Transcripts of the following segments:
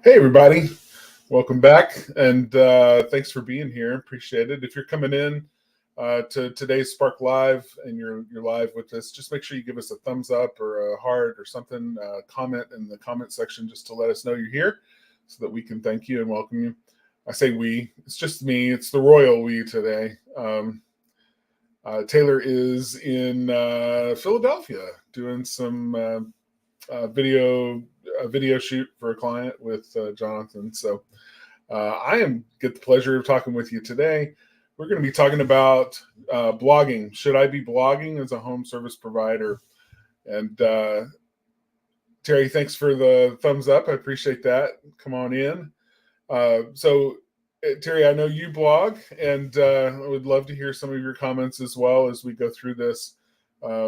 Hey, everybody. Welcome back. And thanks for being here. Appreciate it. If you're coming in to today's Spark Live and you're live with us, just make sure you give us a thumbs up or a heart or something, comment in the comment section just to let us know you're here so that we can thank you and welcome you. I say we, it's just me. It's the royal we today. Taylor is in Philadelphia doing some video shoot for a client with Jonathan. So I get the pleasure of talking with you today. We're going to be talking about blogging. Should I be blogging as a home service provider? And Terry, thanks for the thumbs up. I appreciate that. Come on in. Terry, I know you blog, and I would love to hear some of your comments as well as we go through this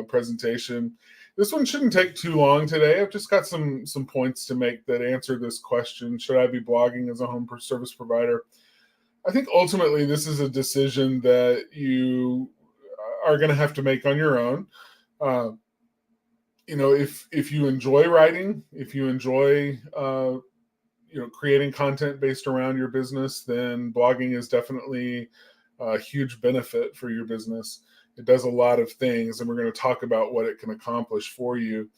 presentation. This one shouldn't take too long today. I've just got some points to make that answer this question. Should I be blogging as a home service provider? I think ultimately this is a decision that you are going to have to make on your own. If you enjoy writing, if you enjoy creating content based around your business, then blogging is definitely a huge benefit for your business. It does a lot of things, and we're going to talk about what it can accomplish for you.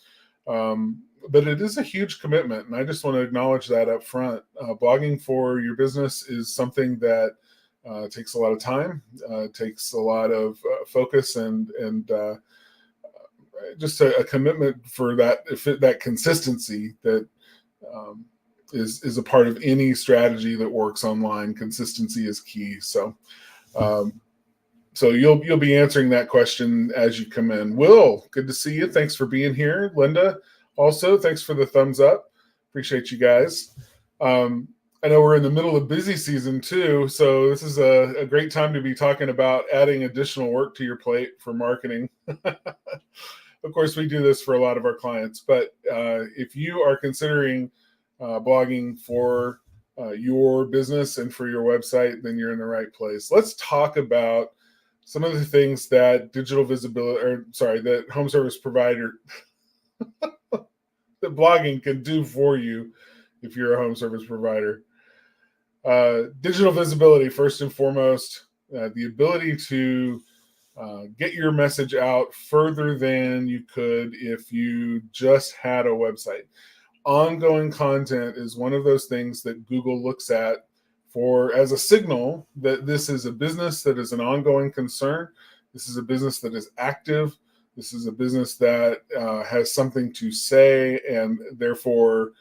But it is a huge commitment, and I just want to acknowledge that up front. Blogging for your business is something that takes a lot of time, takes a lot of focus, and just a commitment for that consistency that is a part of any strategy that works online. Consistency is key. So you'll be answering that question as you come in. Will, good to see you. Thanks for being here. Linda, also, thanks for the thumbs up. Appreciate you guys. I know we're in the middle of busy season too, so this is a great time to be talking about adding additional work to your plate for marketing. Of course, we do this for a lot of our clients, but if you are considering blogging for your business and for your website, then you're in the right place. Let's talk about some of the things that that home service provider, that blogging can do for you if you're a home service provider. Digital visibility, first and foremost, the ability to get your message out further than you could if you just had a website. Ongoing content is one of those things that Google looks at as a signal that this is a business that is an ongoing concern. This is a business that is active. This is a business that has something to say and therefore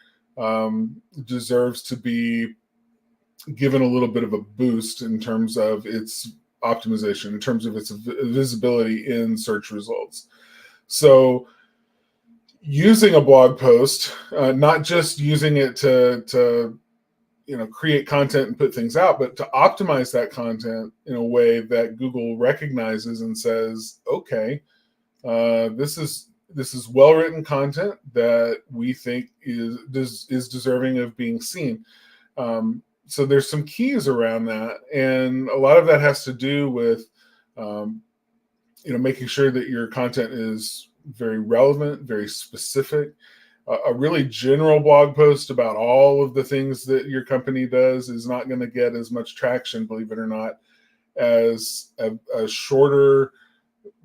deserves to be given a little bit of a boost in terms of its optimization, in terms of its visibility in search results. So using a blog post, not just using it to create content and put things out, but to optimize that content in a way that Google recognizes and says, okay, this is well-written content that we think is deserving of being seen. So there's some keys around that, and a lot of that has to do with making sure that your content is very relevant, very specific. A really general blog post about all of the things that your company does is not going to get as much traction, believe it or not, as a shorter,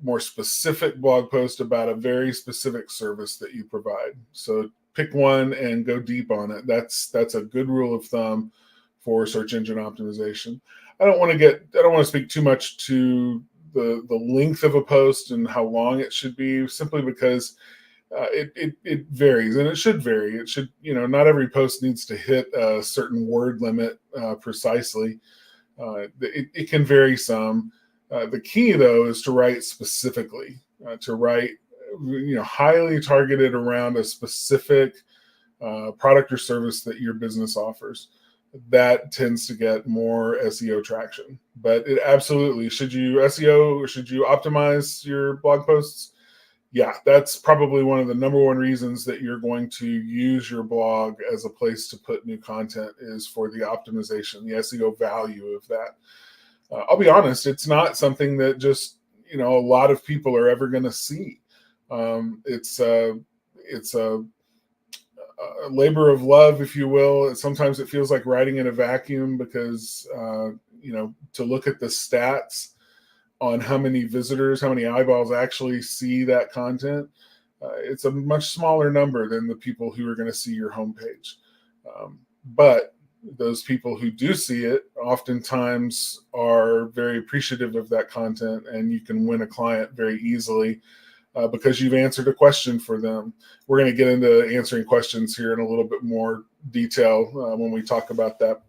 more specific blog post about a very specific service that you provide. So pick one and go deep on it. That's a good rule of thumb for search engine optimization. I don't want to speak too much to the length of a post and how long it should be, simply because it varies, and it should vary. It should, not every post needs to hit a certain word limit precisely. It can vary some. The key, though, is to write specifically, to write, highly targeted around a specific product or service that your business offers. That tends to get more SEO traction. But it absolutely, should you SEO or should you optimize your blog posts? Yeah, that's probably one of the number one reasons that you're going to use your blog as a place to put new content, is for the optimization, the SEO value of that. I'll be honest, it's not something that just, a lot of people are ever going to see. It's a labor of love, if you will. Sometimes it feels like writing in a vacuum because, to look at the stats on how many visitors, how many eyeballs actually see that content, it's a much smaller number than the people who are going to see your homepage. But those people who do see it oftentimes are very appreciative of that content, and you can win a client very easily because you've answered a question for them. We're going to get into answering questions here in a little bit more detail when we talk about that.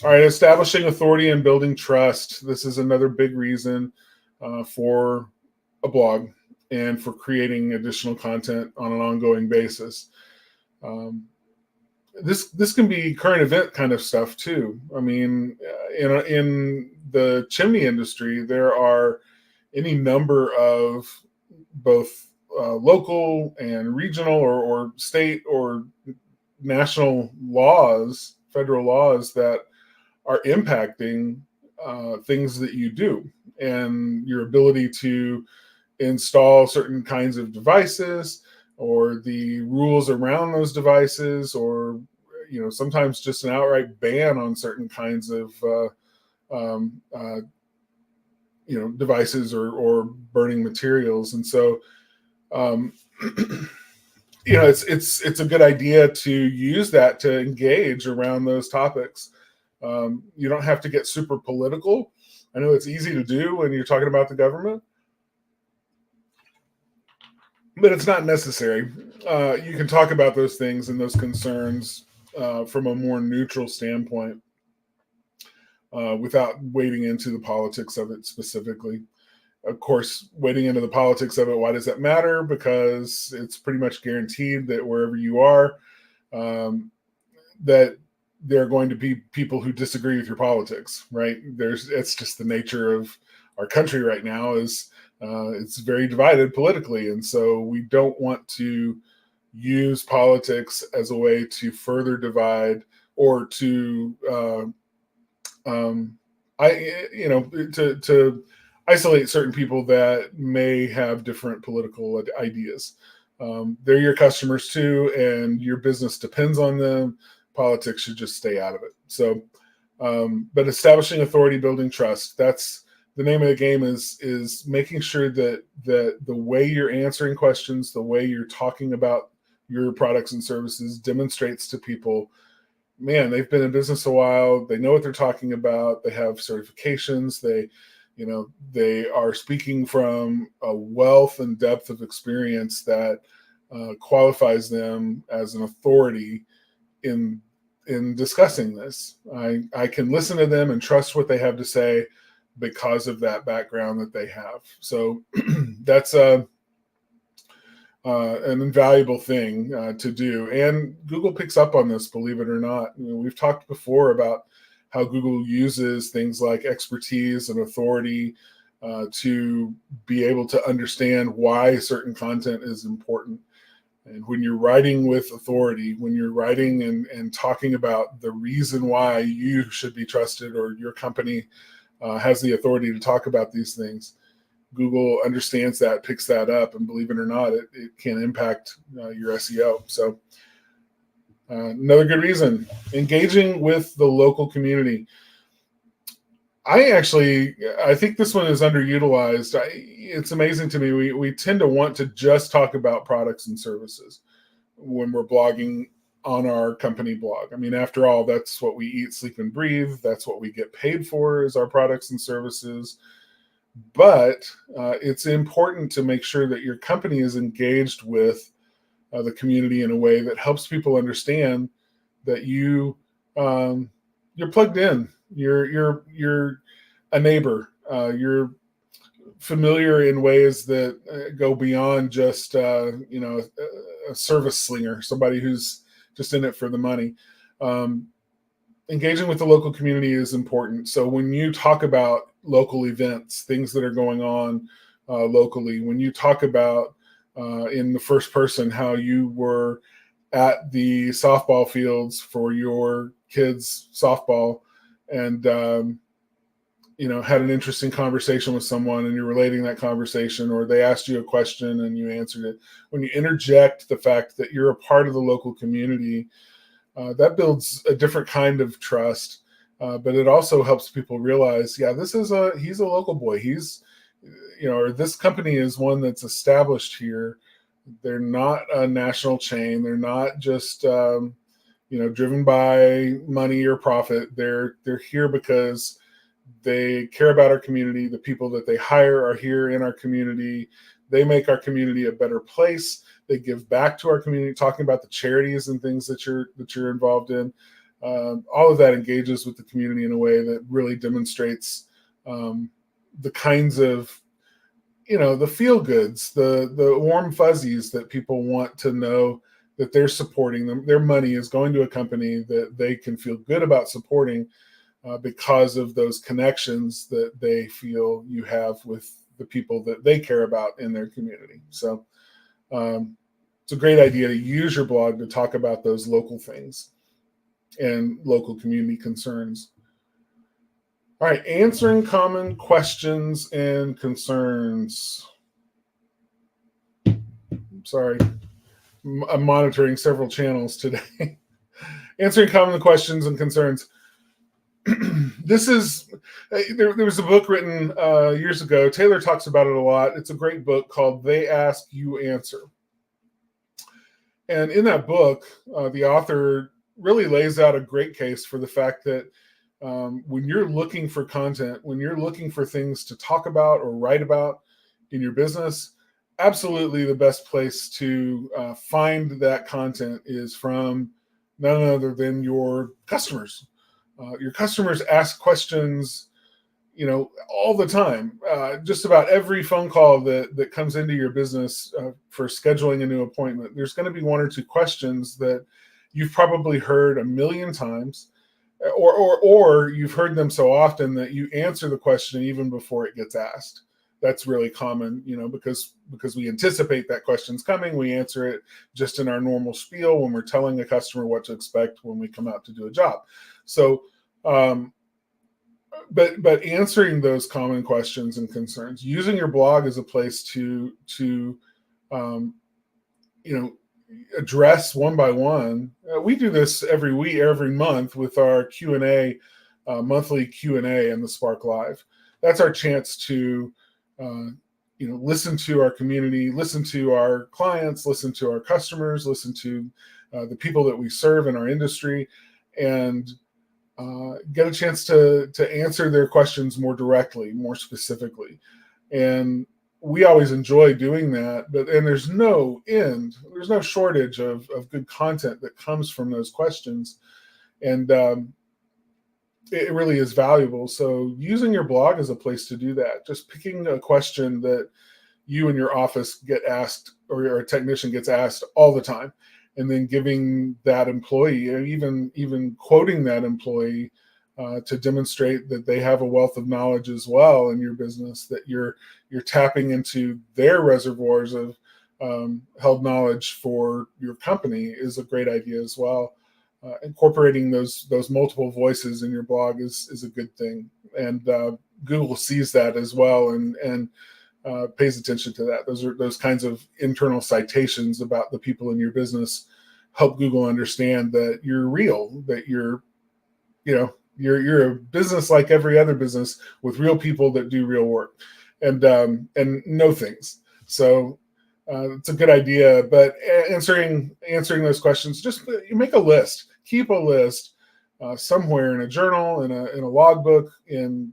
All right, establishing authority and building trust. This is another big reason for a blog and for creating additional content on an ongoing basis. This can be current event kind of stuff too. I mean, in the chimney industry, there are any number of both local and regional or state or national laws, federal laws that are impacting things that you do and your ability to install certain kinds of devices or the rules around those devices, or sometimes just an outright ban on certain kinds of devices or burning materials. And so it's a good idea to use that to engage around those topics. You don't have to get super political. I know it's easy to do when you're talking about the government, but it's not necessary. You can talk about those things and those concerns from a more neutral standpoint without wading into the politics of it specifically. Of course, wading into the politics of it, why does that matter? Because it's pretty much guaranteed that wherever you are, that there are going to be people who disagree with your politics, right? It's just the nature of our country right now is it's very divided politically. And so we don't want to use politics as a way to further divide or to isolate certain people that may have different political ideas. They're your customers too, and your business depends on them. Politics should just stay out of it. So, but establishing authority, building trust, that's the name of the game, is making sure that the way you're answering questions, the way you're talking about your products and services demonstrates to people, man, they've been in business a while. They know what they're talking about. They have certifications. They are speaking from a wealth and depth of experience that qualifies them as an authority in discussing this. I can listen to them and trust what they have to say because of that background that they have. So that's an invaluable thing to do. And Google picks up on this, believe it or not. We've talked before about how Google uses things like expertise and authority to be able to understand why certain content is important. And when you're writing with authority, when you're writing and talking about the reason why you should be trusted or your company has the authority to talk about these things, Google understands that, picks that up, and believe it or not, it can impact your SEO. So another good reason, engaging with the local community. I think this one is underutilized. It's amazing to me. We tend to want to just talk about products and services when we're blogging on our company blog. I mean, after all, that's what we eat, sleep, and breathe. That's what we get paid for, is our products and services. But it's important to make sure that your company is engaged with the community in a way that helps people understand that you're plugged in. You're a neighbor. You're familiar in ways that go beyond just a service slinger, somebody who's just in it for the money. Engaging with the local community is important. So when you talk about local events, things that are going on locally, when you talk about in the first person how you were at the softball fields for your kids' softball, and had an interesting conversation with someone and you're relating that conversation, or they asked you a question and you answered it. When you interject the fact that you're a part of the local community, that builds a different kind of trust. But it also helps people realize, yeah, he's a local boy. He's, or this company is one that's established here. They're not a national chain. They're not just, driven by money or profit. They're here because they care about our community. The people that they hire are here in our community. They make our community a better place. They give back to our community, talking about the charities and things that you're involved in. All of that engages with the community in a way that really demonstrates the kinds of, the feel goods, the warm fuzzies that people want to know that they're supporting them. Their money is going to a company that they can feel good about supporting because of those connections that they feel you have with the people that they care about in their community. So it's a great idea to use your blog to talk about those local things and local community concerns. All right, answering common questions and concerns. Sorry, I'm monitoring several channels today. Answering common questions and concerns. This is, there was a book written years ago. Taylor talks about it a lot. It's a great book called They Ask, You Answer. And in that book, the author really lays out a great case for the fact that when you're looking for content, when you're looking for things to talk about or write about in your business, absolutely the best place to find that content is from none other than your customers. Your customers ask questions, all the time. Just about every phone call that comes into your business for scheduling a new appointment, there's going to be one or two questions that you've probably heard a million times, or you've heard them so often that you answer the question even before it gets asked. That's really common, because we anticipate that question's coming. We answer it just in our normal spiel when we're telling a customer what to expect when we come out to do a job. So, but answering those common questions and concerns, using your blog as a place to address one by one. We do this every month with our Q&A, monthly Q&A in the Spark Live. That's our chance to listen to our community, listen to our clients, listen to our customers, listen to the people that we serve in our industry, and get a chance to answer their questions more directly, more specifically. And we always enjoy doing that, and there's no shortage of good content that comes from those questions. And it really is valuable. So using your blog as a place to do that, just picking a question that you and your office get asked, or your technician gets asked all the time, and then giving that employee, or even quoting that employee to demonstrate that they have a wealth of knowledge as well in your business, that you're tapping into their reservoirs of held knowledge for your company, is a great idea as well. Incorporating those multiple voices in your blog is a good thing, and Google sees that as well and pays attention to that. Those kinds of internal citations about the people in your business help Google understand that you're real, that you're a business like every other business with real people that do real work and know things. So it's a good idea. But answering those questions, just you make a list, keep a list somewhere in a journal, in a logbook, on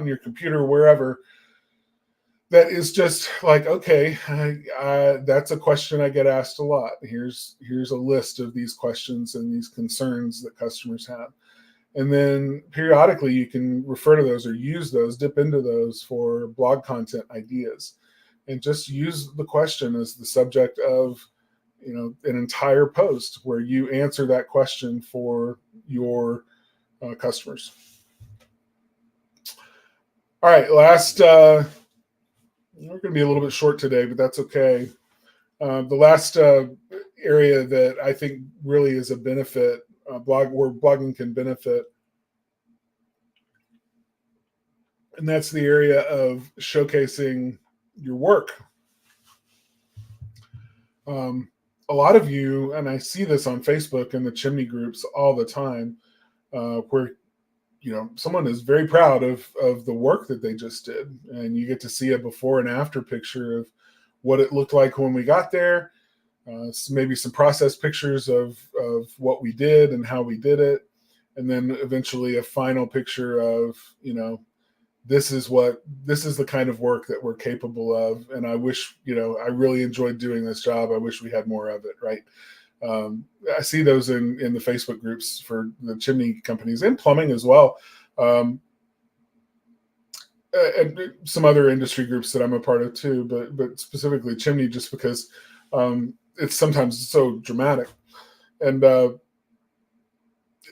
your computer, wherever. That is just like, okay, that's a question I get asked a lot. Here's a list of these questions and these concerns that customers have. And then periodically you can refer to those or use those, dip into those for blog content ideas, and just use the question as the subject of, an entire post where you answer that question for your customers. All right, last, we're going to be a little bit short today, but that's okay. The last area that I think really is a benefit, where blogging can benefit, and that's the area of showcasing your work. A lot of you, and I see this on Facebook and the chimney groups all the time, where someone is very proud of the work that they just did, and you get to see a before and after picture of what it looked like when we got there. Maybe some process pictures of what we did and how we did it, and then eventually a final picture of this is the kind of work that we're capable of. And I wish, I really enjoyed doing this job. I wish we had more of it. Right. I see those in the Facebook groups for the chimney companies and plumbing as well. And some other industry groups that I'm a part of too, but specifically chimney, just because it's sometimes so dramatic. And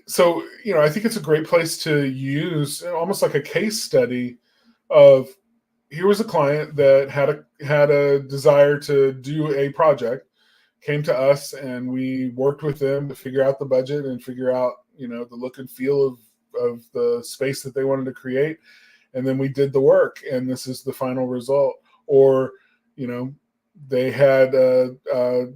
so, I think it's a great place to use almost like a case study of, here was a client that had a desire to do a project, came to us, and we worked with them to figure out the budget and figure out, the look and feel of the space that they wanted to create. And then we did the work, and this is the final result. Or, they had a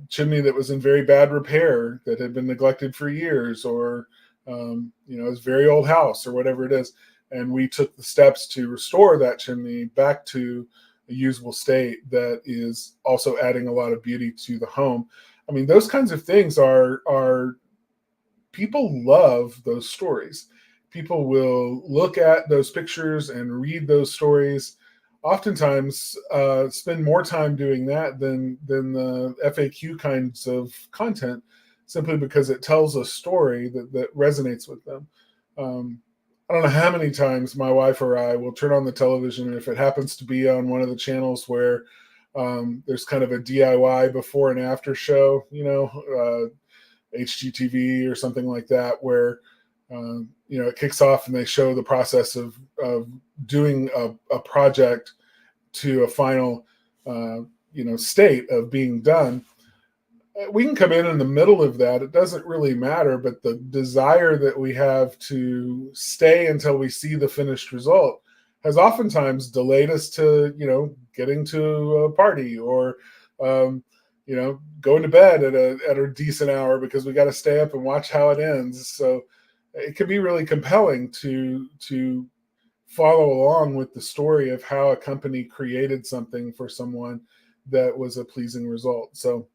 chimney that was in very bad repair that had been neglected for years, or, it's a very old house or whatever it is. And we took the steps to restore that chimney back to a usable state that is also adding a lot of beauty to the home. I mean, those kinds of things are people love those stories. People will look at those pictures and read those stories. Oftentimes, spend more time doing that than the FAQ kinds of content, simply because it tells a story that resonates with them. I don't know how many times my wife or I will turn on the television, and if it happens to be on one of the channels where there's kind of a DIY before and after show, HGTV or something like that, where it kicks off and they show the process of doing a project to a final state of being done. We can come in the middle of that. It doesn't really matter, but the desire that we have to stay until we see the finished result has oftentimes delayed us to, getting to a party, or, going to bed at a decent hour because we got to stay up and watch how it ends. So it can be really compelling to follow along with the story of how a company created something for someone that was a pleasing result. So,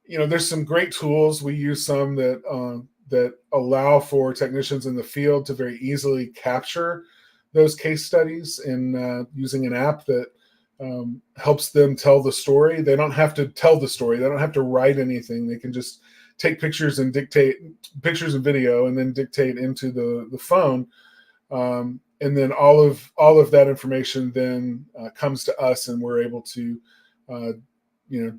there's some great tools. We use some that allow for technicians in the field to very easily capture those case studies, in using an app that helps them tell the story. They don't have to tell the story. They don't have to write anything. They can just take pictures and video, and then dictate into the phone. And then all of that information then comes to us, and we're able to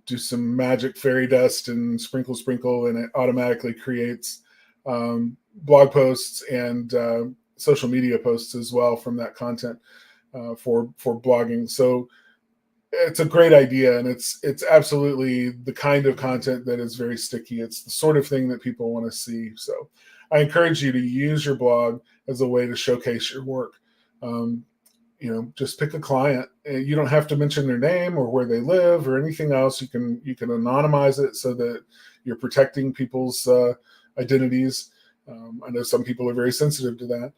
do some magic fairy dust and sprinkle, and it automatically creates blog posts and social media posts as well from that content for blogging. So it's a great idea, and it's absolutely the kind of content that is very sticky. It's the sort of thing that people want to see. So I encourage you to use your blog as a way to showcase your work. Just pick a client. You don't have to mention their name or where they live or anything else. You can anonymize it so that you're protecting people's identities. I know some people are very sensitive to that.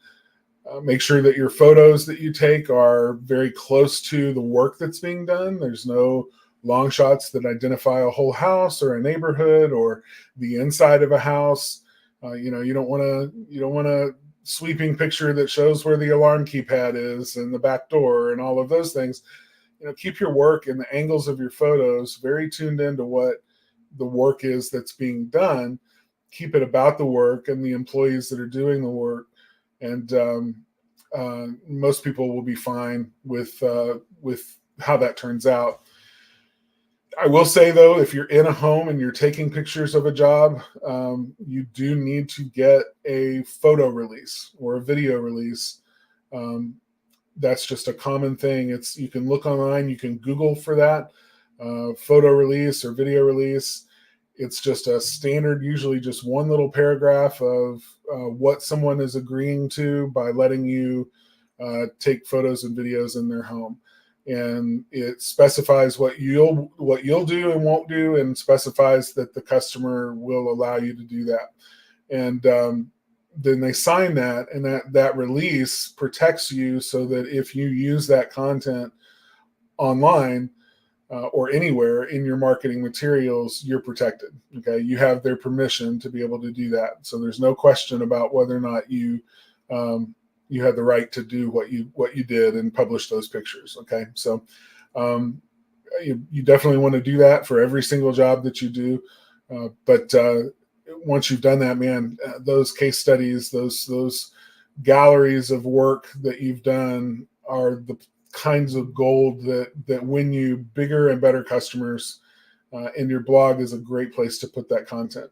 Make sure that your photos that you take are very close to the work that's being done. There's no long shots that identify a whole house or a neighborhood or the inside of a house. You don't want a sweeping picture that shows where the alarm keypad is and the back door and all of those things. Keep your work and the angles of your photos very tuned into what the work is that's being done. Keep it about the work and the employees that are doing the work. And most people will be fine with how that turns out. I will say, though, if you're in a home and you're taking pictures of a job, you do need to get a photo release or a video release. That's just a common thing. You can look online, you can Google for that, photo release or video release. It's just a standard, usually just one little paragraph of what someone is agreeing to by letting you take photos and videos in their home. And it specifies what you'll do and won't do, and specifies that the customer will allow you to do that. And then they sign that, and that release protects you so that if you use that content online or anywhere in your marketing materials, you're protected. Okay, you have their permission to be able to do that. So there's no question about whether or not you had the right to do what you did and publish those pictures. Okay, so you definitely want to do that for every single job that you do. But once you've done that, man, those case studies, those galleries of work that you've done are the kinds of gold that win you bigger and better customers. And your blog is a great place to put that content.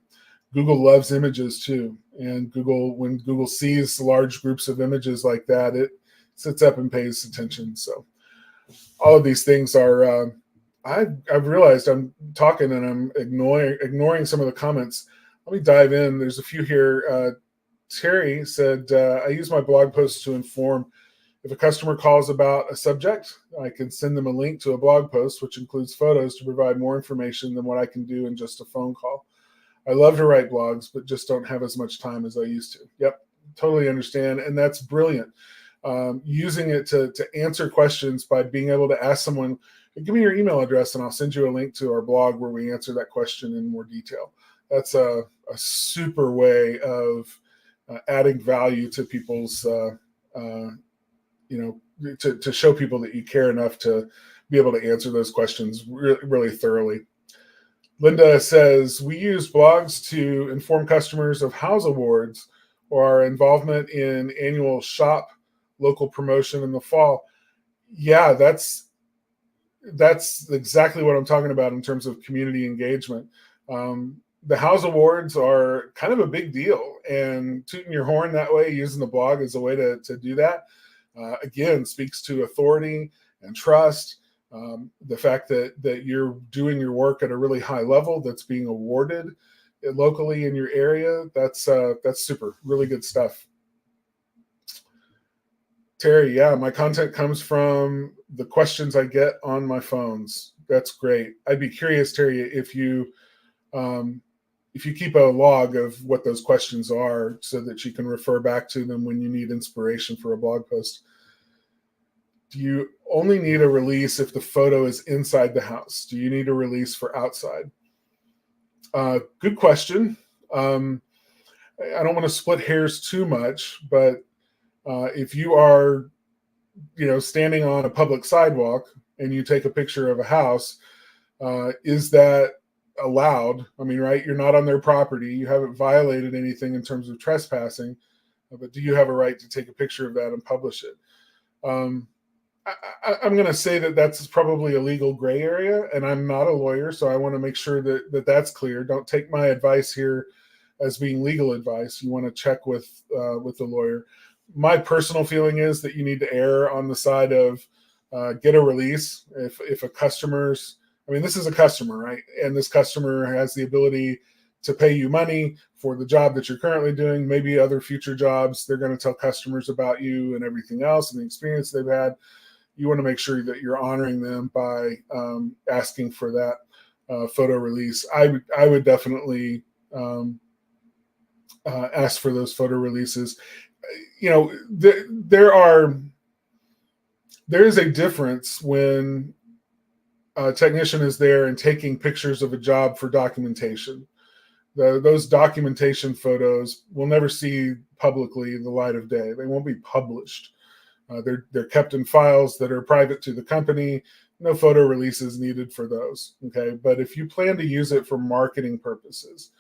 Google loves images too, and when Google sees large groups of images like that, it sits up and pays attention. So all of these things are. I've realized I'm talking and I'm ignoring some of the comments. Let me dive in. There's a few here. Terry said, I use my blog posts to inform. If a customer calls about a subject, I can send them a link to a blog post, which includes photos to provide more information than what I can do in just a phone call. I love to write blogs, but just don't have as much time as I used to. Yep, totally understand. And that's brilliant. Using it to answer questions by being able to ask someone, give me your email address and I'll send you a link to our blog where we answer that question in more detail. That's a super way of adding value to people's, to show people that you care enough to be able to answer those questions really thoroughly. Linda says, we use blogs to inform customers of house awards or our involvement in annual shop local promotion in the fall. Yeah, that's exactly what I'm talking about in terms of community engagement. The house awards are kind of a big deal, and tooting your horn that way, using the blog as a way to do that, again, speaks to authority and trust. The fact that you're doing your work at a really high level that's being awarded locally in your area, that's super, really good stuff. Terry, yeah, my content comes from the questions I get on my phones. That's great. I'd be curious, Terry, if you keep a log of what those questions are so that you can refer back to them when you need inspiration for a blog post. Do you only need a release if the photo is inside the house? Do you need a release for outside? Good question. I don't want to split hairs too much, but if you are, standing on a public sidewalk and you take a picture of a house, is that allowed? I mean, right? You're not on their property. You haven't violated anything in terms of trespassing, but do you have a right to take a picture of that and publish it? I'm going to say that's probably a legal gray area, and I'm not a lawyer, so I want to make sure that that's clear. Don't take my advice here as being legal advice. You want to check with the lawyer. My personal feeling is that you need to err on the side of get a release. If a customer's, this is a customer, right? And this customer has the ability to pay you money for the job that you're currently doing, maybe other future jobs. They're going to tell customers about you and everything else and the experience they've had. You want to make sure that you're honoring them by asking for that photo release. I would definitely ask for those photo releases. There is a difference when a technician is there and taking pictures of a job for documentation. Those documentation photos will never see publicly the light of day. They won't be published. They're kept in files that are private to the company. No photo releases needed for those. Okay, but if you plan to use it for marketing purposes,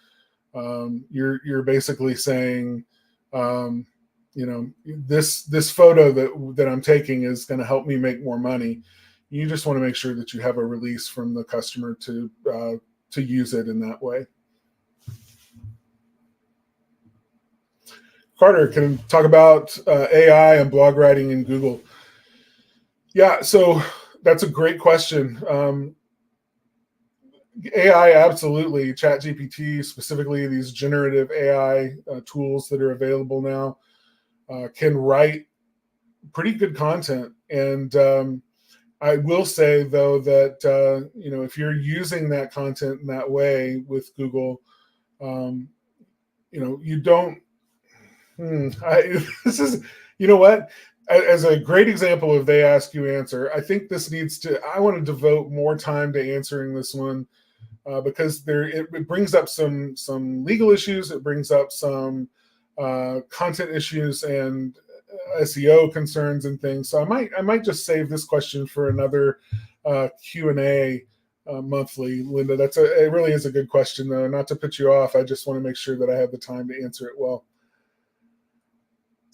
you're basically saying, this photo that I'm taking is going to help me make more money. You just want to make sure that you have a release from the customer to use it in that way. Carter, can talk about AI and blog writing in Google. Yeah, so that's a great question. AI, absolutely. ChatGPT, specifically these generative AI tools that are available now, can write pretty good content. And I will say, though, that if you're using that content in that way with Google, you don't. This is, you know what? As a great example of they ask you answer, I think this needs to. I want to devote more time to answering this one because it brings up some legal issues. It brings up some content issues and SEO concerns and things. So I might just save this question for another Q&A monthly, Linda. It really is a good question, though. Not to put you off, I just want to make sure that I have the time to answer it well.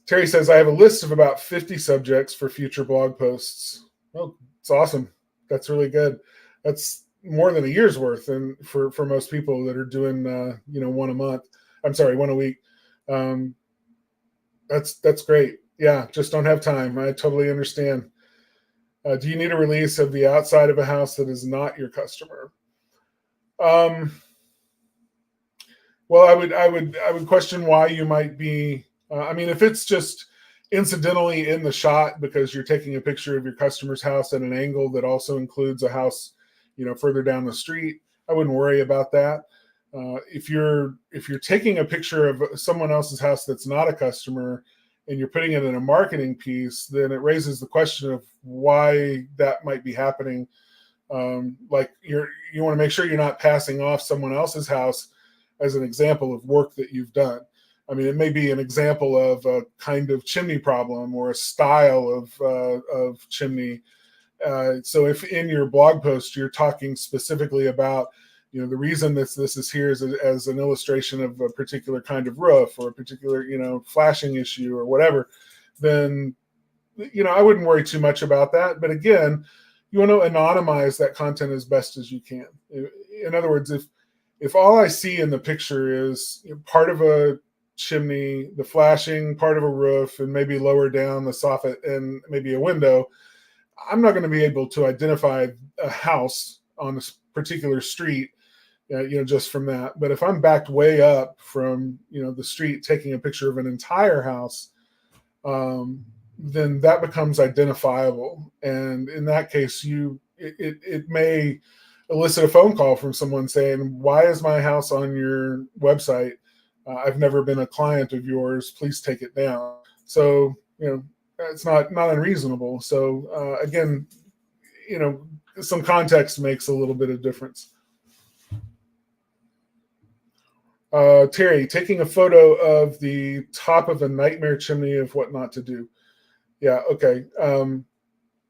Terry says, I have a list of about 50 subjects for future blog posts. Oh, it's awesome. That's really good. That's more than a year's worth, and for most people that are doing one a month. I'm sorry, one a week. That's great. Yeah, just don't have time. I totally understand. Do you need a release of the outside of a house that is not your customer? Well, I would question why you might be. If it's just incidentally in the shot because you're taking a picture of your customer's house at an angle that also includes a house, further down the street, I wouldn't worry about that. If you're taking a picture of someone else's house that's not a customer and you're putting it in a marketing piece, then it raises the question of why that might be happening. Like you want to make sure you're not passing off someone else's house as an example of work that you've done. It may be an example of a kind of chimney problem or a style of chimney. So if in your blog post you're talking specifically about, the reason this is here is as an illustration of a particular kind of roof or a particular, flashing issue or whatever, then, I wouldn't worry too much about that. But again, you want to anonymize that content as best as you can. In other words, if all I see in the picture is part of a chimney, the flashing, part of a roof, and maybe lower down the soffit and maybe a window, I'm not going to be able to identify a house on this particular street, just from that. But if I'm backed way up from, the street taking a picture of an entire house, then that becomes identifiable. And in that case, it may elicit a phone call from someone saying, why is my house on your website? I've never been a client of yours. Please take it down. So, it's not unreasonable. So again, some context makes a little bit of difference. Terry, taking a photo of the top of a nightmare chimney of what not to do. Yeah, okay.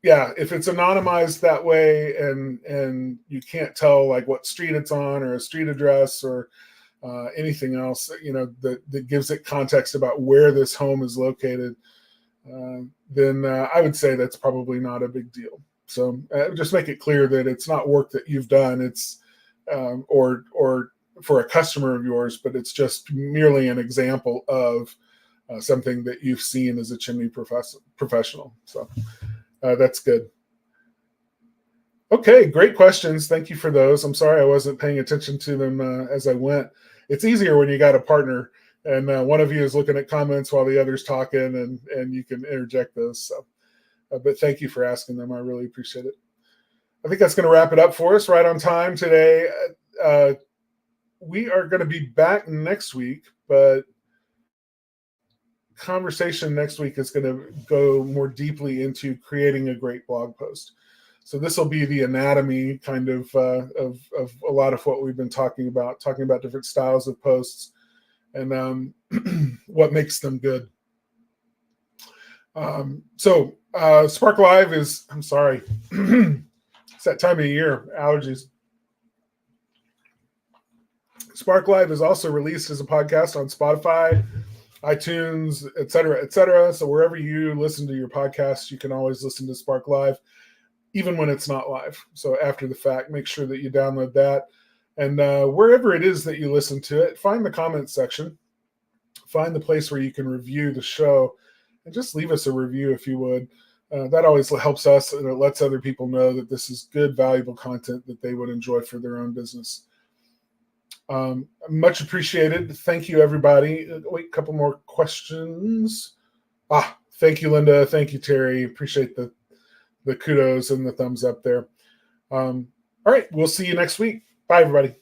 If it's anonymized that way and you can't tell like what street it's on or a street address or anything else, that gives it context about where this home is located, then I would say that's probably not a big deal. So just make it clear that it's not work that you've done. It's or for a customer of yours, but it's just merely an example of something that you've seen as a chimney professional. So that's good. Okay, great questions. Thank you for those. I'm sorry I wasn't paying attention to them as I went. It's easier when you got a partner and one of you is looking at comments while the other's talking and you can interject those. So, but thank you for asking them. I really appreciate it. I think that's going to wrap it up for us right on time today. We are going to be back next week, but conversation next week is going to go more deeply into creating a great blog post. So this will be the anatomy kind of a lot of what we've been talking about different styles of posts and what makes them good. So Spark Live is, I'm sorry, it's that time of year, allergies. Spark Live is also released as a podcast on Spotify, iTunes, et cetera, et cetera. So wherever you listen to your podcasts, you can always listen to Spark Live, even when it's not live. So after the fact, make sure that you download that. And wherever it is that you listen to it, find the comments section, find the place where you can review the show, and just leave us a review if you would. That always helps us, and it lets other people know that this is good, valuable content that they would enjoy for their own business. Much appreciated. Thank you, everybody. Wait, a couple more questions. Thank you, Linda. Thank you, Terry. Appreciate the kudos and the thumbs up there. All right. We'll see you next week. Bye, everybody.